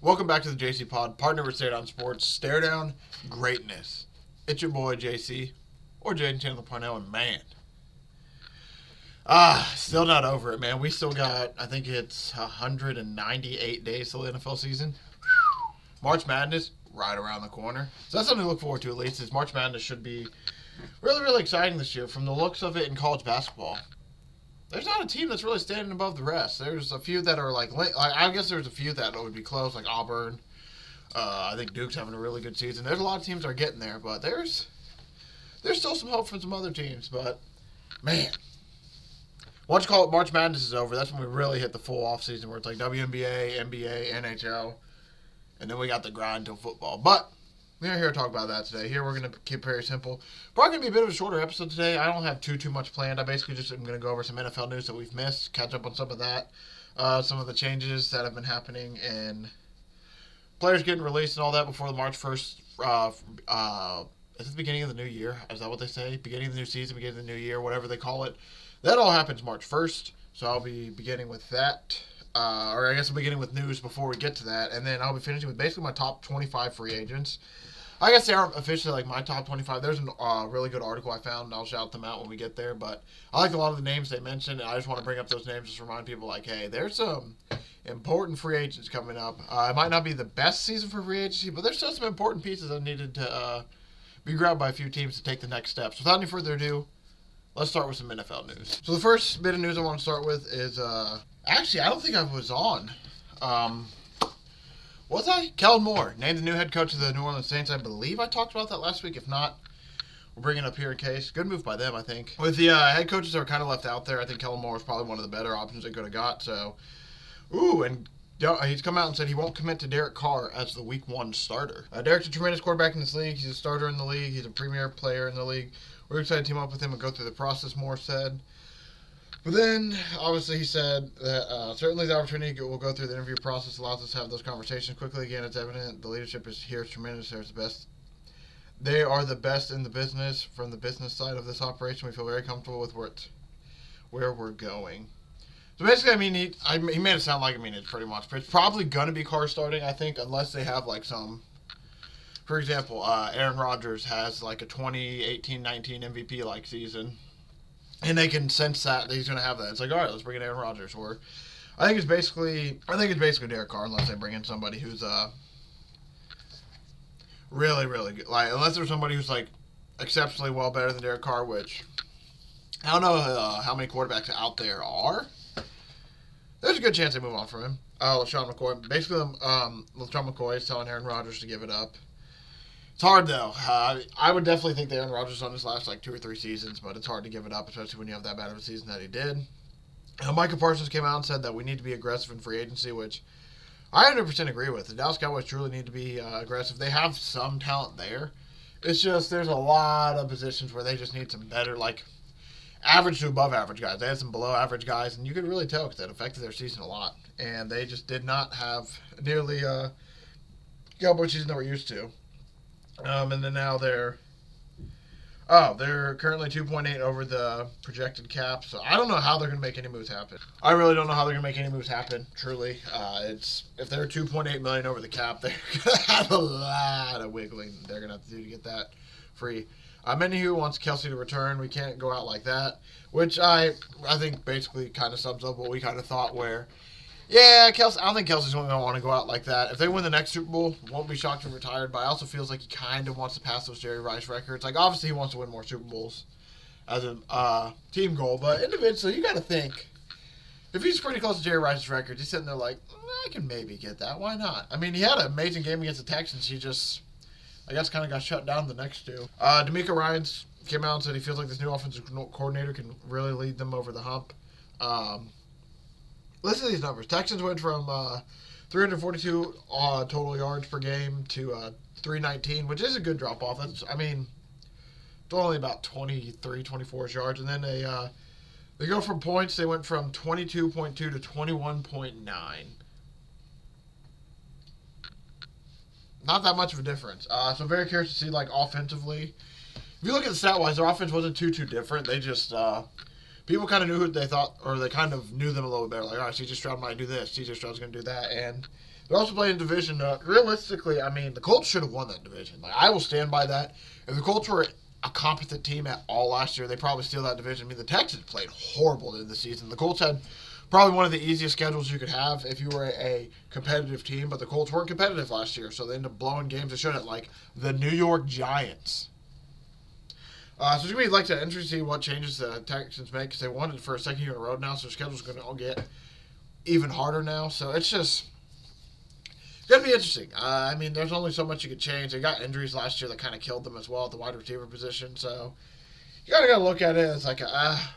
Welcome back to the JCPod, partner with Stare Down Sports. Stare Down Greatness. It's your boy JC, or Jaden Chandler Parnell, and man, still not over it, man. We still got, I think it's 198 days till the NFL season. March Madness right around the corner, so that's something to look forward to. At least, is March Madness should be really, really exciting this year. From the looks of it in college basketball, there's not a team that's really standing above the rest. There's a few that are like I guess there's a few that would be close, like Auburn. I think Duke's having a really good season. There's a lot of teams that are getting there, but there's still some hope from some other teams. But man, once you call it March Madness is over, that's when we really hit the full off season where it's like WNBA, NBA, NHL, and then we got the grind till football. But we're not here to talk about that today. Here we're going to keep it very simple. Probably going to be a bit of a shorter episode today. I don't have too much planned. I basically just am going to go over some NFL news that we've missed, catch up on some of that, some of the changes that have been happening, and players getting released and all that before the March 1st. Is it the beginning of the new year? Is that what they say? Beginning of the new season, beginning of the new year, whatever they call it. That all happens March 1st, so I'll be beginning with that. Or I guess I'm beginning with news before we get to that, and then I'll be finishing with basically my top 25 free agents. I guess they aren't officially like my top 25. There's a really good article I found, and I'll shout them out when we get there. But I like a lot of the names they mentioned, and I just want to bring up those names just to remind people, like, hey, there's some important free agents coming up. It might not be the best season for free agency, but there's still some important pieces that needed to be grabbed by a few teams to take the next steps. Without any further ado, let's start with some NFL news. So the first bit of news I want to start with is, actually, I don't think I was on. Was I? Kellen Moore, named the new head coach of the New Orleans Saints. I believe I talked about that last week. If not, we'll bring it up here in case. Good move by them, I think. With the head coaches that were kind of left out there, I think Kellen Moore is probably one of the better options they could have got. So, and he's come out and said he won't commit to Derek Carr as the Week 1 starter. Derek's a tremendous quarterback in this league. He's a starter in the league. He's a premier player in the league. We're excited to team up with him and go through the process, Moore said. But then, obviously, he said that certainly the opportunity will go through the interview process allows us to have those conversations quickly. Again, it's evident the leadership is here is tremendous. They are the best in the business. From the business side of this operation, we feel very comfortable with where we're going. So basically, I mean, he made it sound like, it's pretty much. But it's probably going to be Carr starting, I think, unless they have, like, some. For example, Aaron Rodgers has, like, a 2018-19 MVP-like season. And they can sense that he's going to have that. It's like, all right, let's bring in Aaron Rodgers. Or I think it's basically Derek Carr, unless they bring in somebody who's really, really good. Like, unless there's somebody who's like exceptionally well better than Derek Carr, which I don't know how many quarterbacks out there are. There's a good chance they move on from him. LaShawn McCoy. Basically, LaShawn McCoy is telling Aaron Rodgers to give it up. It's hard, though. I would definitely think that Aaron Rodgers on his last, 2 or 3 seasons, but it's hard to give it up, especially when you have that bad of a season that he did. Micah Parsons came out and said that we need to be aggressive in free agency, which I 100% agree with. The Dallas Cowboys truly need to be aggressive. They have some talent there. It's just there's a lot of positions where they just need some better, average to above average guys. They had some below average guys, and you could really tell because that affected their season a lot. And they just did not have nearly Cowboys season that we're used to. And then now they're currently 2.8 over the projected cap. So I don't know how they're going to make any moves happen. I really don't know how they're going to make any moves happen, truly. If they're 2.8 million over the cap, they're going to have a lot of wiggling they're going to have to do to get that free. Many who wants Kelsey to return. We can't go out like that, which I think basically kind of sums up what we kind of thought where, yeah, Kelsey. I don't think Kelsey's going to want to go out like that. If they win the next Super Bowl, won't be shocked if retired. But I also feels like he kind of wants to pass those Jerry Rice records. Like obviously he wants to win more Super Bowls as a team goal, but individually you got to think if he's pretty close to Jerry Rice's records, he's sitting there like I can maybe get that. Why not? I mean, he had an amazing game against the Texans. He just I guess kind of got shut down the next 2. D'Amico Ryans came out and said he feels like this new offensive coordinator can really lead them over the hump. Listen to these numbers. Texans went from 342 total yards per game to 319, which is a good drop-off. That's, it's only about 23, 24 yards. And then they go from points. They went from 22.2 to 21.9. Not that much of a difference. So very curious to see, offensively. If you look at the stat-wise, their offense wasn't too different. They just people kind of knew who they thought, or they kind of knew them a little bit better. Like, all right, CJ Stroud might do this, CJ Stroud's going to do that, and They're also playing a division. Realistically, I mean, the Colts should have won that division. Like, I will stand by that. If the Colts were a competent team at all last year, they probably steal that division. I mean, the Texans played horrible in the season. The Colts had probably one of the easiest schedules you could have if you were a competitive team, but the Colts weren't competitive last year, so they ended up blowing games. They shouldn't, like the New York Giants. So it's going to be like interesting to see what changes the Texans make, because they won it for a second year in a row now, so their schedule's going to all get even harder now. So it's just going to be interesting. I mean, there's only so much you could change. They got injuries last year that kind of killed them as well at the wide receiver position, so you got to look at it as like,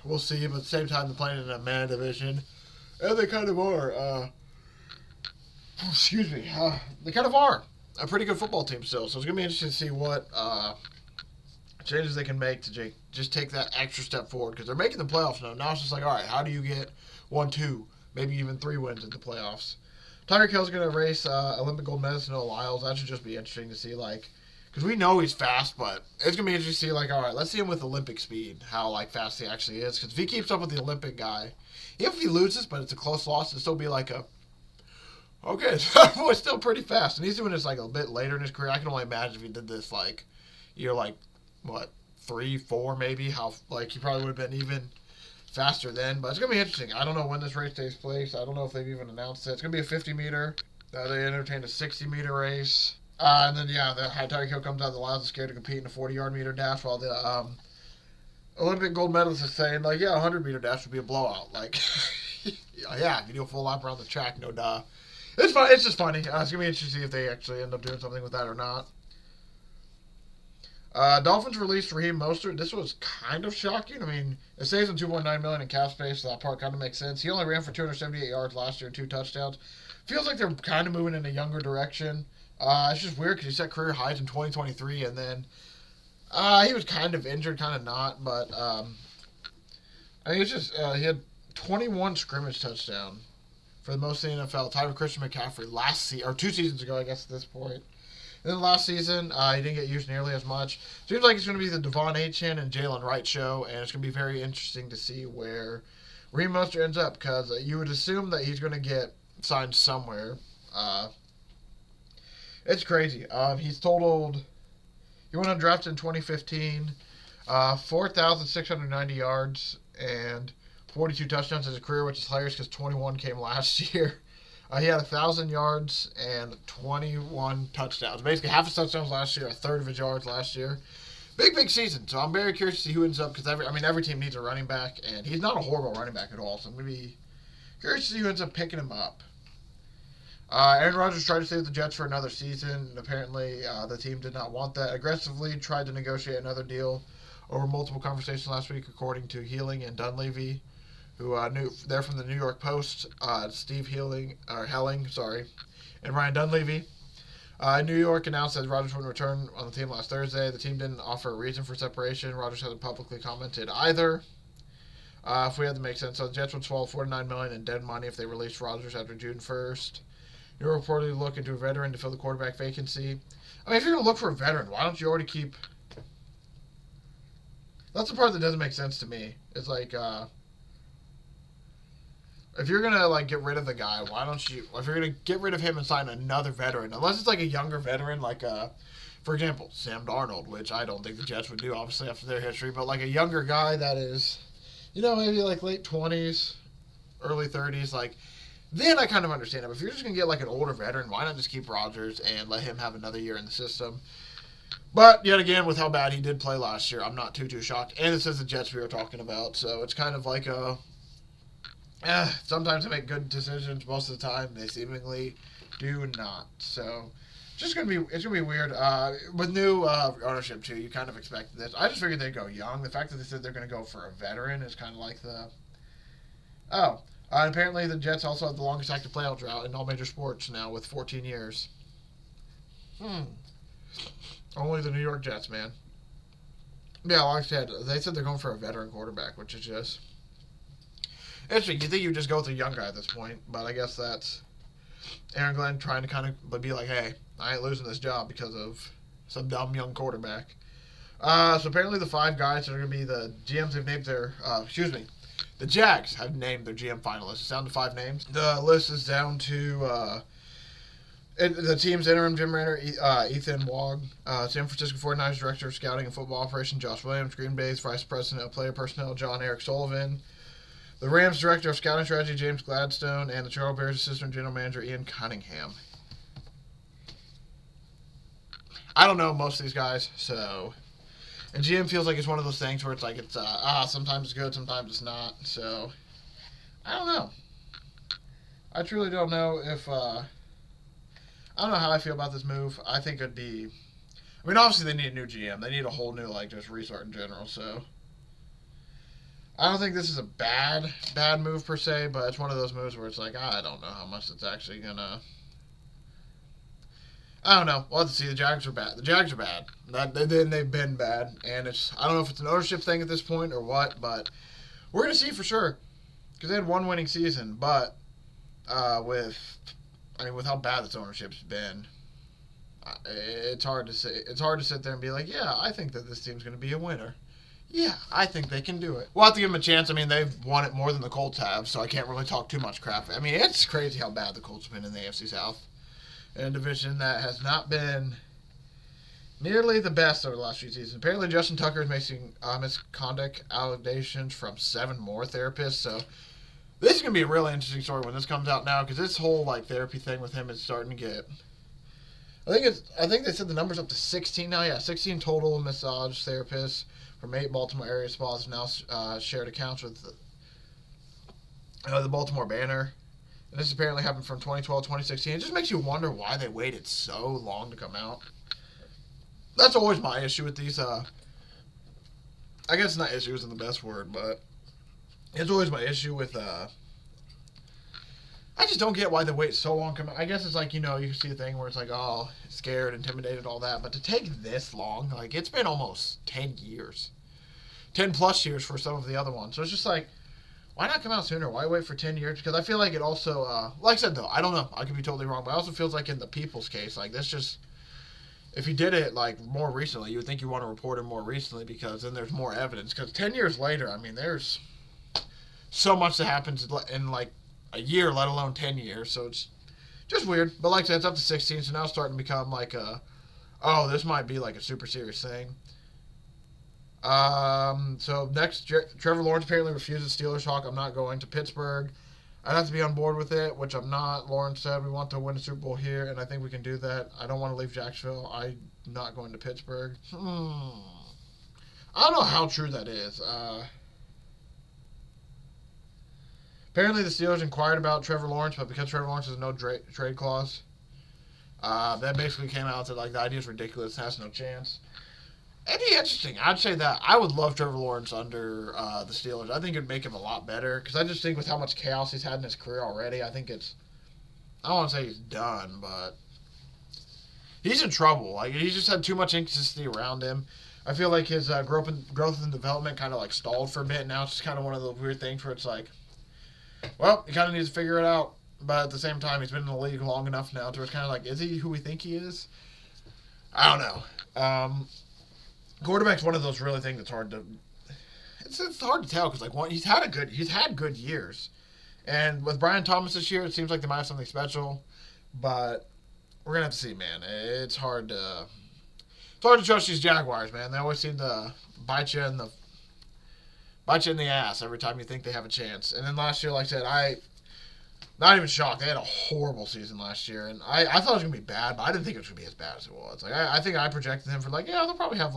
we'll see, but at the same time, they're playing in a man division. And they kind of are, they kind of are a pretty good football team still. So it's going to be interesting to see what changes they can make to just take that extra step forward. Because they're making the playoffs now. Now it's just like, all right, how do you get 1, 2, maybe even 3 wins in the playoffs? Tyreek Hill's going to race Olympic gold medalist Noah Lyles. That should just be interesting to see, like, because we know he's fast, but it's going to be interesting to see, like, all right, let's see him with Olympic speed, how, like, fast he actually is. Because if he keeps up with the Olympic guy, even if he loses, but it's a close loss, it'll still be like okay, that boy's still pretty fast. And he's doing this, like, a bit later in his career. I can only imagine if he did this, like, 3, 4 maybe, how, like, he probably would have been even faster then. But it's going to be interesting. I don't know when this race takes place. I don't know if they've even announced it. It's going to be a 50-meter. They entertained a 60-meter race. And then, the Tyreek Hill comes out, the Lions are scared to compete in a 40-yard meter dash, while the Olympic gold medalist is saying, like, 100-meter dash would be a blowout. Like, if you do a full lap around the track, no duh. It's fun. It's just funny. It's going to be interesting to see if they actually end up doing something with that or not. Dolphins released Raheem Mostert. This was kind of shocking. I mean, it saves him $2.9 million in cap space, so that part kind of makes sense. He only ran for 278 yards last year and 2 touchdowns. Feels like they're kind of moving in a younger direction. It's just weird because he set career highs in 2023, and then he was kind of injured, kind of not. But I mean, it's just he had 21 scrimmage touchdowns for the most in the NFL, tied with Christian McCaffrey last season, or 2 seasons ago, I guess, at this point. And then last season, he didn't get used nearly as much. Seems like it's going to be the Devon Achane and Jalen Wright show, and it's going to be very interesting to see where Raheem Mostert ends up, because you would assume that he's going to get signed somewhere. It's crazy. He went undrafted in 2015, 4,690 yards and 42 touchdowns in his career, which is hilarious because 21 came last year. He had 1,000 yards and 21 touchdowns. Basically, half his touchdowns last year, a third of his yards last year. Big season. So I'm very curious to see who ends up, because every team needs a running back, and he's not a horrible running back at all. So I'm going to be curious to see who ends up picking him up. Aaron Rodgers tried to stay with the Jets for another season, and apparently the team did not want that. Aggressively tried to negotiate another deal over multiple conversations last week, according to Healing and Dunleavy, who they're from the New York Post. Steve Helling, and Ryan Dunleavy. New York announced that Rodgers would return on the team last Thursday. The team didn't offer a reason for separation. Rodgers hasn't publicly commented either. If we had to make sense, so the Jets would swallow $49 million in dead money if they released Rodgers after June 1st. You're reportedly looking to a veteran to fill the quarterback vacancy. I mean, if you're going to look for a veteran, why don't you already keep... That's the part that doesn't make sense to me. It's like, if you're going to, like, get rid of the guy, why don't you... If you're going to get rid of him and sign another veteran, unless it's, like, a younger veteran, like, for example, Sam Darnold, which I don't think the Jets would do, obviously, after their history, but, like, a younger guy that is, maybe, like, late 20s, early 30s, like... Then I kind of understand it. But if you're just going to get, like, an older veteran, why not just keep Rodgers and let him have another year in the system? But, yet again, with how bad he did play last year, I'm not too shocked. And this is the Jets we were talking about, so it's kind of like sometimes they make good decisions. Most of the time, they seemingly do not. So, it's going to be weird. With new ownership, too, you kind of expect this. I just figured they'd go young. The fact that they said they're going to go for a veteran is kind of like apparently, the Jets also have the longest active playoff drought in all major sports now, with 14 years. Only the New York Jets, man. Yeah, like I said, they said they're going for a veteran quarterback, which is just... Interesting. You think you just go with a young guy at this point, but I guess that's Aaron Glenn trying to kind of be like, hey, I ain't losing this job because of some dumb young quarterback. So apparently the 5 guys that are going to be the GMs have named their... The Jags have named their GM finalists. It's down to 5 names. The list is down to The team's interim general manager, Ethan Wog, San Francisco 49ers Director of Scouting and Football Operations, Josh Williams, Green Bay's Vice President of Player Personnel, John Eric Sullivan, the Rams Director of Scouting Strategy, James Gladstone, and the Chicago Bears Assistant General Manager, Ian Cunningham. I don't know most of these guys, so... And GM feels like it's one of those things where it's like, it's sometimes it's good, sometimes it's not, so... I don't know. I truly don't know if... I don't know how I feel about this move. I think it'd be... I mean, obviously they need a new GM. They need a whole new, just restart in general, so... I don't think this is a bad move per se, but it's one of those moves where it's like, I don't know how much it's actually gonna... I don't know. We'll have to see. The Jags are bad. They've been bad, and I don't know if it's an ownership thing at this point or what, but we're gonna see for sure. Because they had one winning season, but with how bad this ownership's been, it's hard to say. It's hard to sit there and be like, yeah, I think that this team's gonna be a winner. Yeah, I think they can do it. We'll have to give them a chance. I mean, they've won it more than the Colts have, so I can't really talk too much crap. I mean, it's crazy how bad the Colts have been in the AFC South. In a division that has not been nearly the best over the last few seasons. Apparently, Justin Tucker is making misconduct allegations from 7 more therapists. So this is going to be a really interesting story when this comes out now, because this whole therapy thing with him is starting to get. I think they said the number's up to 16 now. Yeah, 16 total massage therapists from 8 Baltimore area spas have now shared accounts with the Baltimore Banner. And this apparently happened from 2012 2016. It just makes you wonder why they waited so long to come out. That's always my issue with these. I guess not issue isn't the best word, but it's always my issue with. I just don't get why they wait so long to come out. I guess it's you can see a thing where it's scared, intimidated, all that. But to take this long, it's been almost 10 years. 10 plus years for some of the other ones. So it's just why not come out sooner? Why wait for 10 years? Because I feel like it also, like I said, though, I don't know. I could be totally wrong, but it also feels like in the people's case, this just, if you did it, more recently, you would think you want to report it more recently because then there's more evidence. Because 10 years later, I mean, there's so much that happens in, a year, let alone 10 years. So it's just weird. But like I said, it's up to 16, so now it's starting to become this might be a super serious thing. So next, Trevor Lawrence apparently refuses Steelers talk. I'm not going to Pittsburgh. I'd have to be on board with it, which I'm not. Lawrence said, we want to win a Super Bowl here, and I think we can do that. I don't want to leave Jacksonville. I'm not going to Pittsburgh. I don't know how true that is. Apparently the Steelers inquired about Trevor Lawrence, but because Trevor Lawrence has no trade clause, that basically came out that the idea is ridiculous, has no chance. It'd be interesting. I'd say that I would love Trevor Lawrence under the Steelers. I think it'd make him a lot better because I just think with how much chaos he's had in his career already, I think it's. I don't want to say he's done, but he's in trouble. He's just had too much inconsistency around him. I feel like his growth and development kind of stalled for a bit. Now it's just kind of one of those weird things where it's well, he kind of needs to figure it out. But at the same time, he's been in the league long enough now to where it's kind of is he who we think he is? I don't know. Quarterback's one of those really things that's hard to. It's hard to tell because he's had good years, and with Brian Thomas this year, it seems like they might have something special, but we're gonna have to see, man. It's hard to trust these Jaguars, man. They always seem to bite you in the ass every time you think they have a chance. And then last year, like I said, not even shocked. They had a horrible season last year, and I thought it was going to be bad, but I didn't think it was going to be as bad as it was. I think I projected them for they'll probably have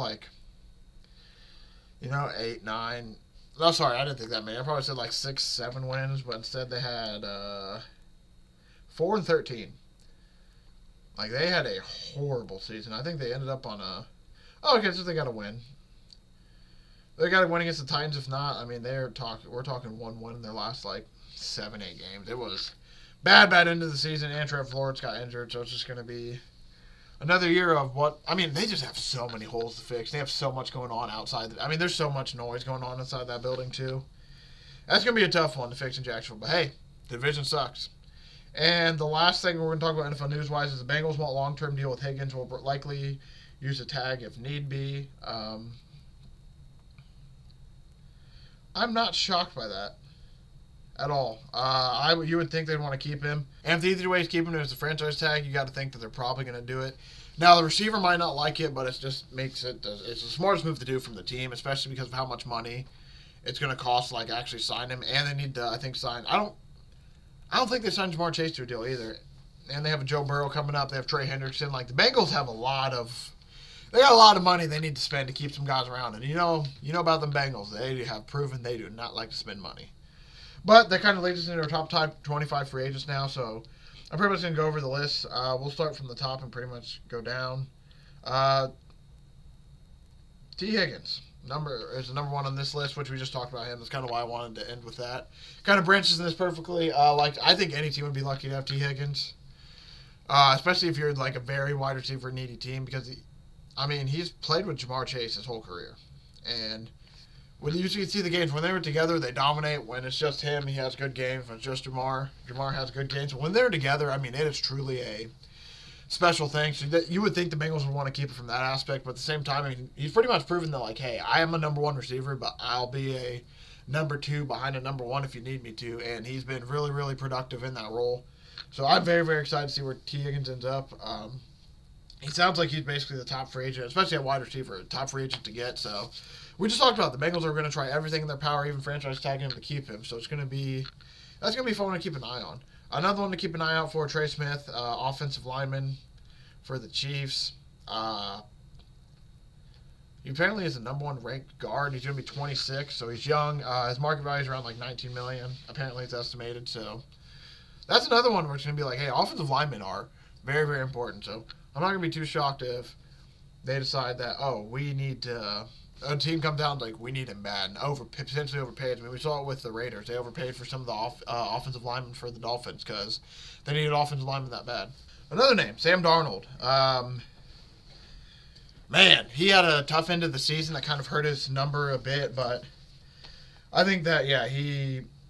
8, 9. No, sorry, I didn't think that many. I probably said 6, 7 wins, but instead they had 4 and 13. They had a horrible season. I think they ended up on a. Oh, okay, so they got a win. They got to win against the Titans. If not, I mean, we're talking 1-1 in their last 7, 8 games. It was bad end of the season. And Trevor Lawrence got injured, so it's just going to be another year of what. I mean, they just have so many holes to fix. They have so much going on outside. There's so much noise going on inside that building too. That's going to be a tough one to fix in Jacksonville. But hey, the division sucks. And the last thing we're going to talk about NFL news-wise is the Bengals want long-term deal with Higgins. Will likely use a tag if need be. I'm not shocked by that. at all. You would think they'd want to keep him. And if the easy way is keeping him as a franchise tag, you got to think that they're probably going to do it. Now, the receiver might not like it, but it just makes it, it's the smartest move to do from the team, especially because of how much money it's going to cost to, like, actually sign him. And they need to, I think, sign. I don't think they signed Jamar Chase to a deal either. And they have a Joe Burrow coming up. They have Trey Hendrickson. Like, the Bengals have they got a lot of money they need to spend to keep some guys around. And you know about them Bengals. They have proven they do not like to spend money. But that kind of leads us into our top 25 free agents now. So I'm pretty much going to go over the list. We'll start from the top and pretty much go down. T. Higgins is the number one on this list, which we just talked about him. That's kind of why I wanted to end with that. Kind of branches in this perfectly. I think any team would be lucky to have T. Higgins, especially if you're like a very wide receiver needy team, because he's played with Jamar Chase his whole career, and when you see the games when they were together, they dominate. When it's just him, he has good games. When it's just Jamar has good games. But when they're together, it is truly a special thing. So you would think the Bengals would want to keep it from that aspect, but at the same time, he's pretty much proven that, like, hey, I am a number one receiver, but I'll be a number two behind a number one if you need me to, and he's been really, really productive in that role. So I'm very, very excited to see where T. Higgins ends up. He sounds like he's basically the top free agent, especially at wide receiver, top free agent to get. So we just talked about the Bengals are going to try everything in their power, even franchise tagging him to keep him. So that's going to be fun to keep an eye on. Another one to keep an eye out for, Trey Smith, offensive lineman for the Chiefs. He apparently is the number one ranked guard. He's going to be 26, so he's young. His market value is around like $19 million. Apparently it's estimated. So that's another one where it's going to be like, hey, offensive linemen are very, very important. So I'm not going to be too shocked if they decide that, we need to, a team comes down like, we need him bad, and potentially overpaid. We saw it with the Raiders. They overpaid for some of the offensive linemen for the Dolphins because they needed offensive linemen that bad. Another name, Sam Darnold. Man, he had a tough end of the season that kind of hurt his number a bit, but I think that,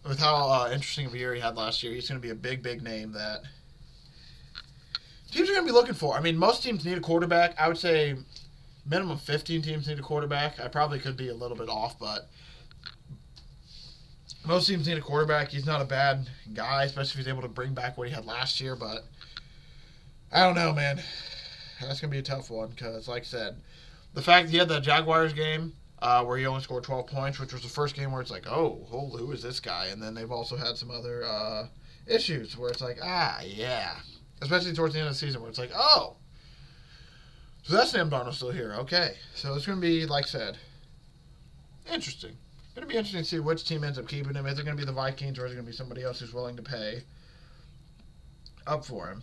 with how interesting of a year he had last year, he's going to be a big, big name that teams are going to be looking for. Most teams need a quarterback. I would say minimum 15 teams need a quarterback. I probably could be a little bit off, but most teams need a quarterback. He's not a bad guy, especially if he's able to bring back what he had last year, but I don't know, man. That's going to be a tough one because, like I said, the fact that he had the Jaguars game where he only scored 12 points, which was the first game where it's like, who is this guy? And then they've also had some other issues where it's like, especially towards the end of the season where it's like, so that's Sam Darnold still here. Okay. So it's going to be, like I said, interesting. It's going to be interesting to see which team ends up keeping him. Is it going to be the Vikings or is it going to be somebody else who's willing to pay up for him?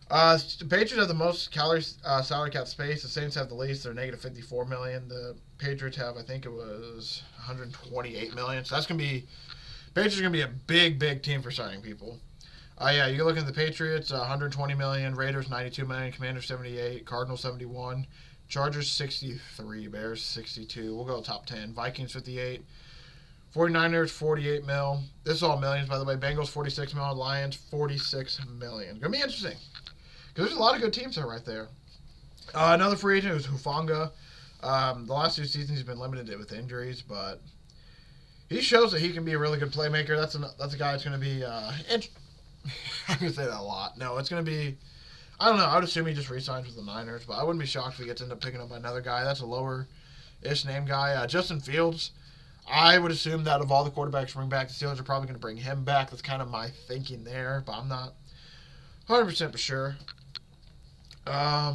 The Patriots have the most salary cap space. The Saints have the least. They're negative $54 million. The Patriots have, I think it was $128 million. So Patriots are going to be a big, big team for signing people. You can look at the Patriots, $120 million, Raiders $92 million, Commanders $78, Cardinals $71, Chargers $63, Bears $62. We'll go top 10. Vikings $58, 49ers $48 million. This is all millions, by the way. Bengals $46 million, Lions $46 million. Gonna be interesting because there's a lot of good teams there right there. Another free agent is Hufanga. The last 2 seasons he's been limited with injuries, but he shows that he can be a really good playmaker. That's a guy that's going to be I'm going to say that a lot. No, it's going to be, I don't know. I would assume he just re-signs with the Niners, but I wouldn't be shocked if he gets end up picking up another guy. That's a lower-ish name guy. Justin Fields, I would assume that of all the quarterbacks bring back, the Steelers are probably going to bring him back. That's kind of my thinking there, but I'm not 100% for sure. I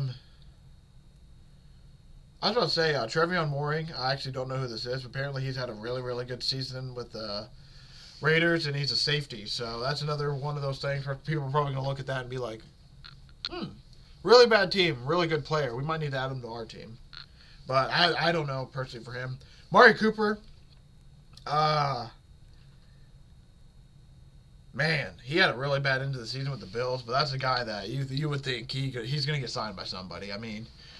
was about to say, Trevion Mooring, I actually don't know who this is, but apparently he's had a really, really good season with the Raiders, and he's a safety. So that's another one of those things where people are probably going to look at that and be like, really bad team, really good player. We might need to add him to our team. But I don't know personally for him. Mari Cooper, man, he had a really bad end of the season with the Bills, but that's a guy that you would think he's going to get signed by somebody.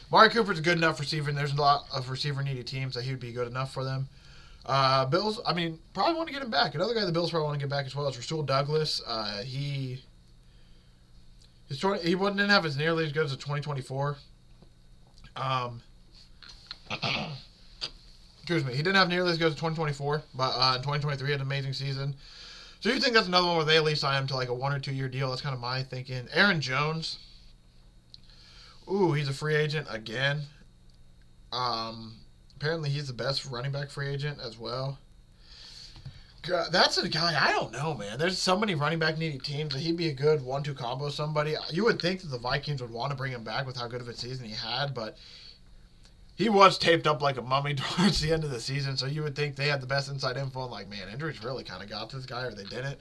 Mari Cooper's a good enough receiver, and there's a lot of receiver-needy teams that he would be good enough for them. Bills, probably want to get him back. Another guy the Bills probably want to get back as well is Rasul Douglas. He didn't have as nearly as good as a 2024. Excuse me. He didn't have nearly as good as 2024, but in 2023 he had an amazing season. So you think that's another one where they at least sign him to like a 1 or 2 year deal? That's kind of my thinking. Aaron Jones. Ooh, he's a free agent again. Apparently he's the best running back free agent as well. God, that's a guy, I don't know, man. There's so many running back needy teams that he'd be a good 1-2 combo with somebody. You would think that the Vikings would want to bring him back with how good of a season he had, but he was taped up like a mummy towards the end of the season, so you would think they had the best inside info and like, man, injuries really kind of got this guy or they didn't.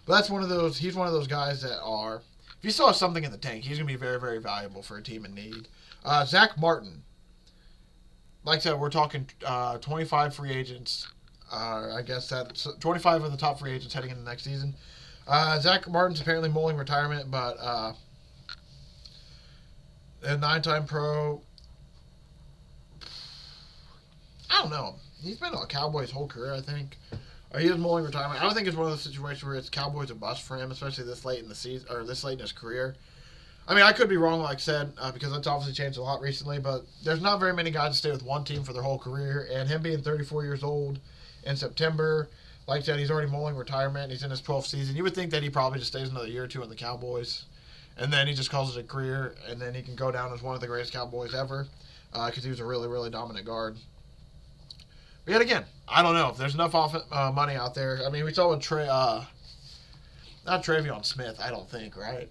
But that's one of those, he's one of those guys that are, if you still have something in the tank, he's going to be very, very valuable for a team in need. Zach Martin. Like I said, we're talking 25 free agents. I guess that's 25 of the top free agents heading into next season. Zach Martin's apparently mulling retirement, but a 9-time pro. I don't know. He's been a Cowboy his whole career, I think. He is mulling retirement. I don't think it's one of those situations where it's Cowboys or bust for him, especially this late in the season or this late in his career. I mean, I could be wrong, like I said, because that's obviously changed a lot recently, but there's not very many guys that stay with one team for their whole career, and him being 34 years old in September, like I said, he's already mulling retirement. He's in his 12th season. You would think that he probably just stays another year or two in the Cowboys, and then he just calls it a career, and then he can go down as one of the greatest Cowboys ever because he was a really, really dominant guard. But yet again, I don't know if there's enough money out there. I mean, we saw with not Travion Smith, I don't think, right?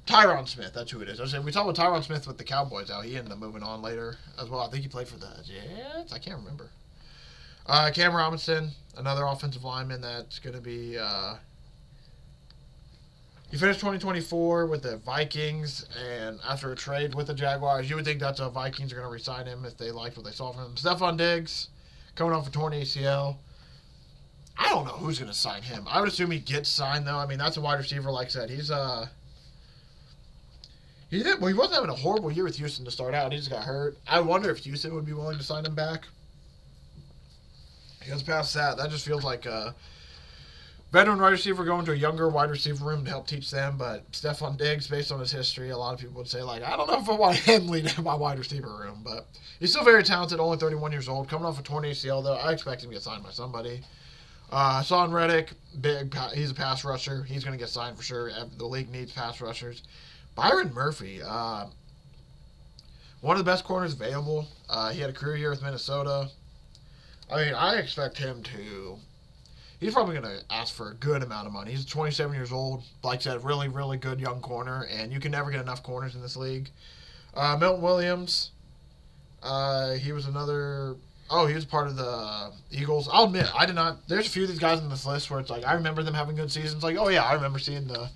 Tyron Smith, that's who it is. I was saying, we saw with Tyron Smith with the Cowboys out. He ended up moving on later as well. I think he played for the Jets. I can't remember. Cam Robinson, another offensive lineman that's going to be... he finished 2024 with the Vikings, and after a trade with the Jaguars, you would think that the Vikings are going to re-sign him if they liked what they saw from him. Stephon Diggs, coming off a torn ACL. I don't know who's going to sign him. I would assume he gets signed, though. I mean, that's a wide receiver, like I said. He wasn't having a horrible year with Houston to start out. He just got hurt. I wonder if Houston would be willing to sign him back. Because past that just feels like a veteran wide receiver going to a younger wide receiver room to help teach them. But Stephon Diggs, based on his history, a lot of people would say, like, I don't know if I want him leading my wide receiver room. But he's still very talented, only 31 years old. Coming off a torn ACL, though, I expect him to get signed by somebody. Hassan Reddick, he's a pass rusher. He's going to get signed for sure. The league needs pass rushers. Byron Murphy, one of the best corners available. He had a career year with Minnesota. I mean, I expect him to... He's probably going to ask for a good amount of money. He's 27 years old. Like I said, really, really good young corner, and you can never get enough corners in this league. Milton Williams, he was another... Oh, he was part of the Eagles. I'll admit, I did not... There's a few of these guys on this list where it's like, I remember them having good seasons. Like, oh yeah, I remember seeing the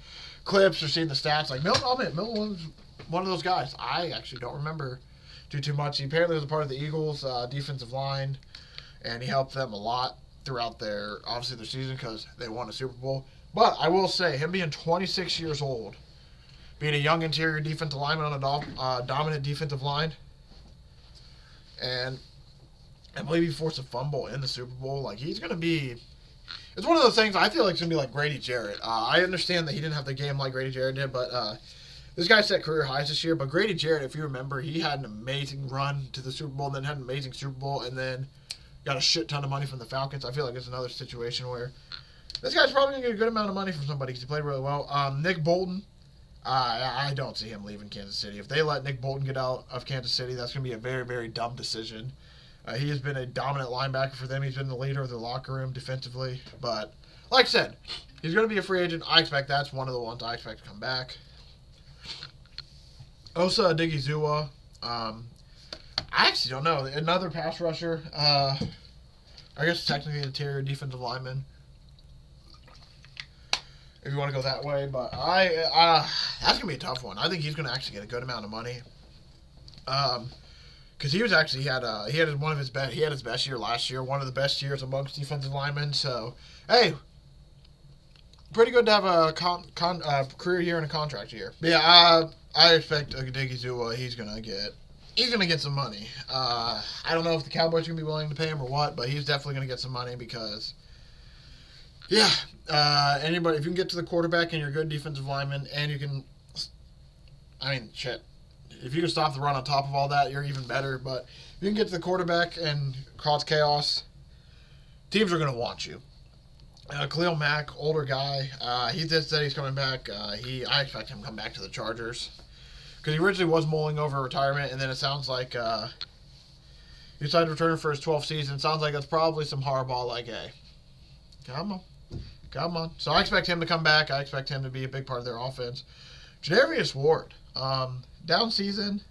clips or seeing the stats. Like, Milton was one of those guys. I actually don't remember too much. He apparently was a part of the Eagles' defensive line, and he helped them a lot throughout their season because they won a Super Bowl. But I will say, him being 26 years old, being a young interior defensive lineman on a dominant defensive line, and I believe he forced a fumble in the Super Bowl. Like, he's going to be... It's one of those things I feel like it's going to be like Grady Jarrett. I understand that he didn't have the game like Grady Jarrett did, but this guy set career highs this year. But Grady Jarrett, if you remember, he had an amazing run to the Super Bowl, and then had an amazing Super Bowl, and then got a shit ton of money from the Falcons. I feel like it's another situation where this guy's probably going to get a good amount of money from somebody because he played really well. Nick Bolton, I don't see him leaving Kansas City. If they let Nick Bolton get out of Kansas City, that's going to be a very, very dumb decision. He has been a dominant linebacker for them. He's been the leader of their locker room defensively. But, like I said, he's going to be a free agent. I expect that's one of the ones I expect to come back. Osa Odighizuwa. I actually don't know. Another pass rusher. I guess technically interior defensive lineman, if you want to go that way. But that's going to be a tough one. I think he's going to actually get a good amount of money. Because he had his best year last year, one of the best years amongst defensive linemen. So, hey, pretty good to have a career year and a contract year. But yeah, I expect Odighizuwa, he's gonna get some money. I don't know if the Cowboys are gonna be willing to pay him or what, but he's definitely gonna get some money because, yeah, anybody, if you can get to the quarterback and you're a good defensive lineman and you can, shit. If you can stop the run on top of all that, you're even better. But if you can get to the quarterback and cause chaos, teams are going to want you. Khalil Mack, older guy, he just said he's coming back. I expect him to come back to the Chargers. Because he originally was mulling over retirement, and then it sounds like he decided to return for his 12th season. It sounds like that's probably some hardball, like, hey, come on. So I expect him to come back. I expect him to be a big part of their offense. Jadarius Ward, down season.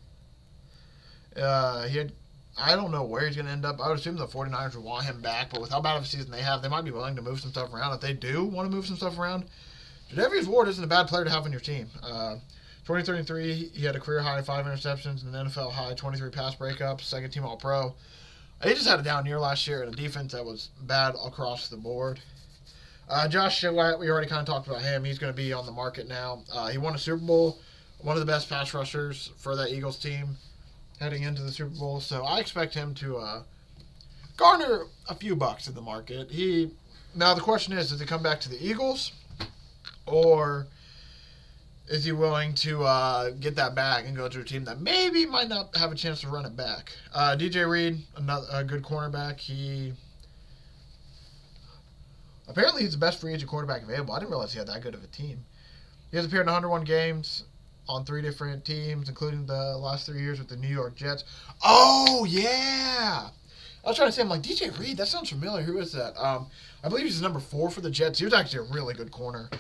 I don't know where he's going to end up. I would assume the 49ers would want him back, but with how bad of a season they have, they might be willing to move some stuff around. If they do want to move some stuff around, Jadarius Ward isn't a bad player to have on your team. 2033, he had a career high 5 interceptions and an NFL high 23 pass breakups, second team All-Pro. He just had a down year last year in a defense that was bad across the board. Josh Gillette, we already kind of talked about him. He's going to be on the market now. He won a Super Bowl, one of the best pass rushers for that Eagles team heading into the Super Bowl. So I expect him to garner a few bucks in the market. Now the question is, does he come back to the Eagles, or is he willing to get that bag and go to a team that maybe might not have a chance to run it back? DJ Reed, a good cornerback. Apparently he's the best free agent quarterback available. I didn't realize he had that good of a team. He has appeared in 101 games on 3 different teams, including the last 3 years with the New York Jets. Oh, yeah! I was trying to say, I'm like, DJ Reed, that sounds familiar. Who is that? I believe he's number 4 for the Jets. He was actually a really good corner.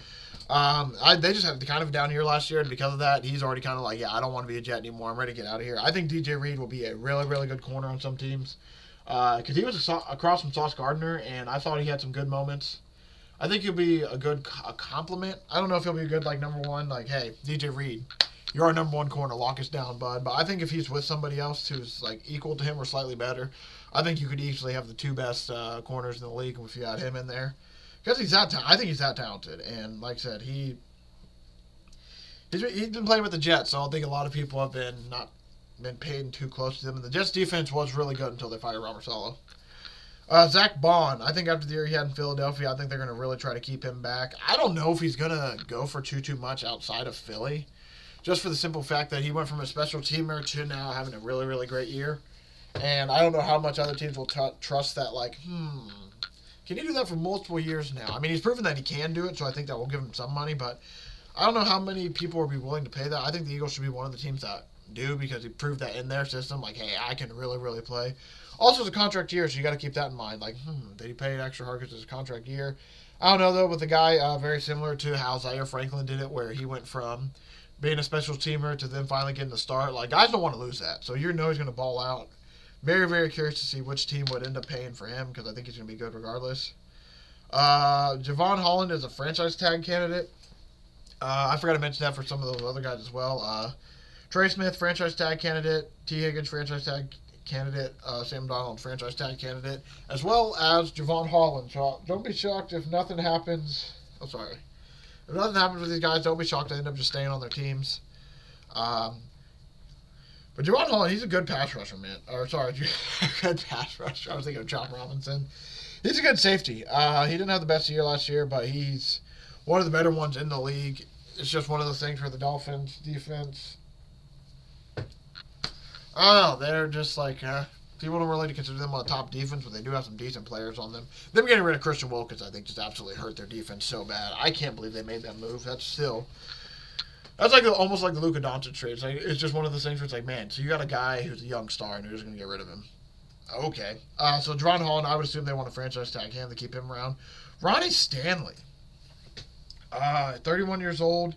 They just had kind of a down year last year, and because of that, he's already kind of like, I don't want to be a Jet anymore. I'm ready to get out of here. I think DJ Reed will be a really, really good corner on some teams. Because he was across from Sauce Gardner, and I thought he had some good moments. I think he'll be a good compliment. I don't know if he'll be a good, number one. Like, hey, DJ Reed, you're our number 1 corner. Lock us down, bud. But I think if he's with somebody else who's, equal to him or slightly better, I think you could easily have the 2 best corners in the league if you had him in there. Because I think he's that talented. And, like I said, he's been playing with the Jets, so I don't think a lot of people have not been paying too close to them. And the Jets' defense was really good until they fired Robert Saleh. Zach Bond, I think after the year he had in Philadelphia, I think they're going to really try to keep him back. I don't know if he's going to go for too much outside of Philly, just for the simple fact that he went from a special teamer to now having a really, really great year. And I don't know how much other teams will trust that, can you do that for multiple years now? I mean, he's proven that he can do it, so I think that will give him some money, but I don't know how many people will be willing to pay that. I think the Eagles should be one of the teams that do, because he proved that in their system, hey, I can really, really play. Also, it's a contract year, so you got to keep that in mind. Did he pay it extra hard because it's a contract year? I don't know, though, with the guy very similar to how Zaire Franklin did it, where he went from being a special teamer to then finally getting the start. Guys don't want to lose that, so you know he's going to ball out. Very, very curious to see which team would end up paying for him, because I think he's going to be good regardless. Javon Holland is a franchise tag candidate. I forgot to mention that for some of those other guys as well. Trey Smith, franchise tag candidate. T. Higgins, franchise tag candidate. Sam Donald, franchise tag candidate. As well as Javon Holland. So don't be shocked if nothing happens. If nothing happens with these guys, don't be shocked they end up just staying on their teams. But Javon Holland, he's a good pass rusher, man. Good pass rusher. I was thinking of Chop Robinson. He's a good safety. He didn't have the best year last year, but he's one of the better ones in the league. It's just one of those things for the Dolphins defense. Oh, they're just people don't really consider them on the top defense, but they do have some decent players on them. Them getting rid of Christian Wilkins, I think, just absolutely hurt their defense so bad. I can't believe they made that move. That's almost like the Luka Doncic trade. It's just one of those things where it's man, so you got a guy who's a young star and you're just going to get rid of him. Okay. So Javon Holland, I would assume they want a franchise tag him to keep him around. Ronnie Stanley, 31 years old.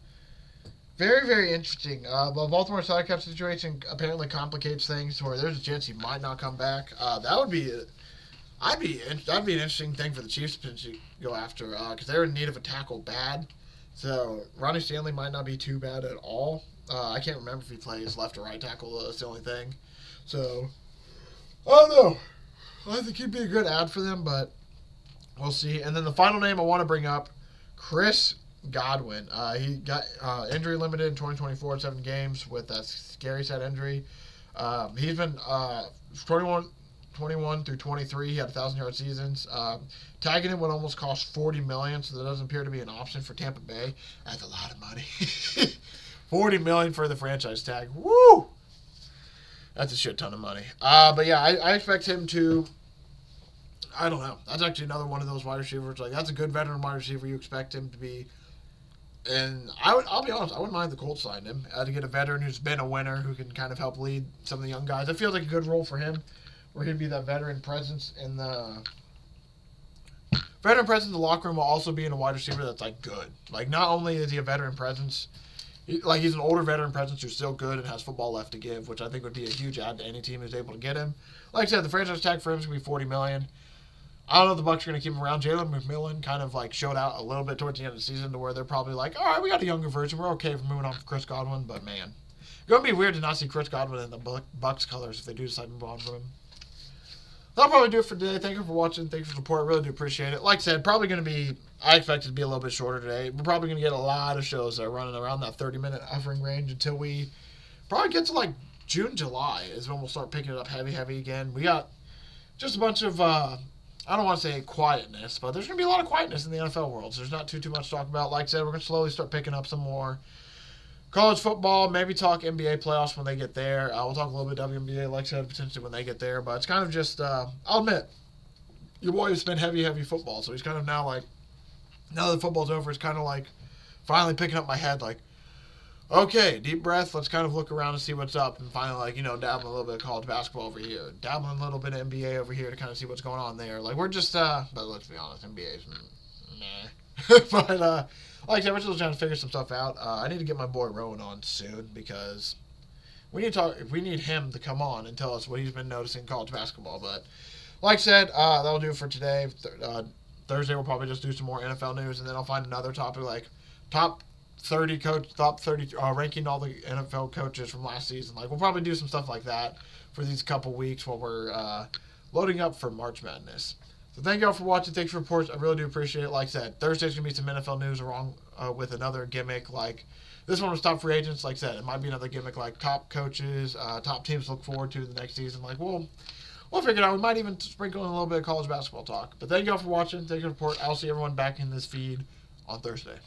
Very, very interesting. The Baltimore Sidecap situation apparently complicates things to where there's a chance he might not come back. That'd be an interesting thing for the Chiefs to go after, because they're in need of a tackle bad. So Ronnie Stanley might not be too bad at all. I can't remember if he plays left or right tackle. That's the only thing. So I don't know. I think he'd be a good ad for them, but we'll see. And then the final name I want to bring up, Chris Godwin. He got injury limited in 2024, 7 games with that scary set injury. He's been 21 through 23. He had 1,000-yard seasons. Tagging him would almost cost $40 million, so that doesn't appear to be an option for Tampa Bay. That's a lot of money. $40 million for the franchise tag. Woo! That's a shit ton of money. But yeah, I expect him to. I don't know. That's actually another one of those wide receivers. Like, that's a good veteran wide receiver. You expect him to be. And I'll be honest, I wouldn't mind the Colts signing him. To get a veteran who's been a winner, who can kind of help lead some of the young guys. It feels like a good role for him, where he'd be that veteran presence in the locker room, while also being a wide receiver that's like good. Like, not only is he a veteran presence, he's an older veteran presence who's still good and has football left to give, which I think would be a huge add to any team who's able to get him. Like I said, the franchise tag for him is going to be $40 million. I don't know if the Bucs are going to keep him around. Jalen McMillan kind of like showed out a little bit towards the end of the season to where they're probably like, all right, we got a younger version. We're okay for moving on from Chris Godwin, but man, it's going to be weird to not see Chris Godwin in the Bucs colors if they do decide to move on from him. That'll probably do it for today. Thank you for watching. Thanks for the support. I really do appreciate it. Like I said, probably going to be, I expect it to be a little bit shorter today. We're probably going to get a lot of shows that are running around that 30-minute hovering range until we probably get to like June, July is when we'll start picking it up heavy again. We got just a bunch of, I don't want to say quietness, but there's going to be a lot of quietness in the NFL world. So there's not too much to talk about. Like I said, we're going to slowly start picking up some more college football, maybe talk NBA playoffs when they get there. We'll talk a little bit WNBA, like I said, potentially when they get there. But it's kind of just, I'll admit, your boy has been heavy football. So he's kind of now like, now that football's over, it's kind of like finally picking up my head like, okay, deep breath. Let's kind of look around and see what's up. And finally, like, dabbling a little bit of college basketball over here. Dabbling a little bit of NBA over here to kind of see what's going on there. Like, we're just, but let's be honest, NBA's meh. But, like I said, we're still trying to figure some stuff out. I need to get my boy Rowan on soon because we need to talk. We need him to come on and tell us what he's been noticing in college basketball. But like I said, that'll do it for today. Thursday we'll probably just do some more NFL news, and then I'll find another topic like top 30 ranking all the NFL coaches from last season. Like, we'll probably do some stuff like that for these couple weeks while we're loading up for March Madness. So thank y'all for watching. Thanks for reports. I really do appreciate it. Like I said, Thursday's going to be some NFL news along with another gimmick. Like, this one was top free agents. Like I said, it might be another gimmick like top coaches, top teams to look forward to the next season. Like, we'll figure it out. We might even sprinkle in a little bit of college basketball talk. But thank y'all for watching. Thank you for the report. I'll see everyone back in this feed on Thursday.